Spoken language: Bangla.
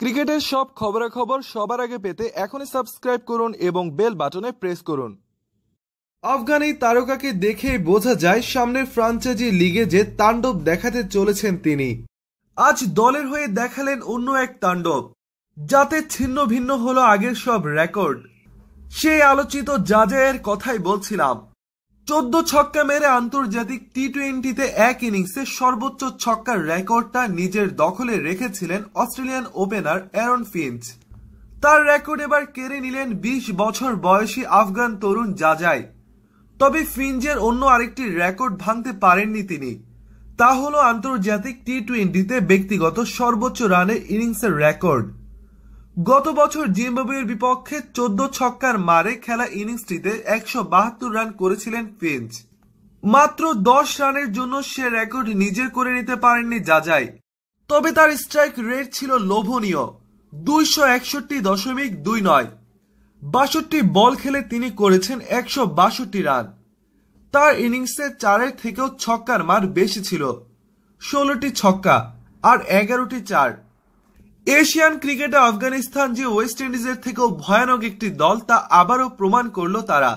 ক্রিকেটের সব খবরাখবর সবার আগে পেতে এখনই সাবস্ক্রাইব করুন এবং বেল বাটনে প্রেস করুন। আফগান এই তারকাকে দেখেই বোঝা যায় সামনের ফ্রাঞ্চাইজি লিগে যে তাণ্ডব দেখাতে চলেছেন তিনি। আজ দলের হয়ে দেখালেন অন্য এক তাণ্ডব, যাতে ছিন্ন ভিন্ন হলো আগের সব রেকর্ড। সেই আলোচিত জাজায়ের কথাই বলছিলাম। 14 ছক্কা মেরে আন্তর্জাতিক টি-20তে এক ইনিংসে সর্বোচ্চ ছক্কার রেকর্ডটা নিজের দখলে রেখেছিলেন অস্ট্রেলিয়ান ওপেনার অ্যারন ফিঞ্চ। তার রেকর্ড এবার কেড়ে নিলেন 20 বছর বয়সী আফগান তরুণ জাজাই। তবে ফিঞ্চের অন্য আরেকটি রেকর্ড ভাঙতে পারেননি তিনি। তা হলো আন্তর্জাতিক টি-20তে ব্যক্তিগত সর্বোচ্চ রানের ইনিংসের রেকর্ড। গত বছর জিম্বাবুয়ের বিপক্ষে 14 ছক্কার মারে খেলা ইনিংসটিতে 172 রান করেছিলেন ফিঞ্চ। মাত্র 10 রানের জন্য সে রেকর্ড নিজের করে নিতে পারেননি জাজাই। তবে তার স্ট্রাইক রেট ছিল লোভনীয়, 261.29। 62 বল খেলে তিনি করেছেন 162 রান। তার ইনিংসে 4-এর থেকেও ছক্কার মার বেশি ছিল, 16টি ছক্কা আর 11টি 4। এশিয়ান ক্রিকেটে আফগানিস্তান যে ওয়েস্ট ইন্ডিজের থেকেও ভয়ানক একটি দল তা আবারও প্রমাণ করলো তারা।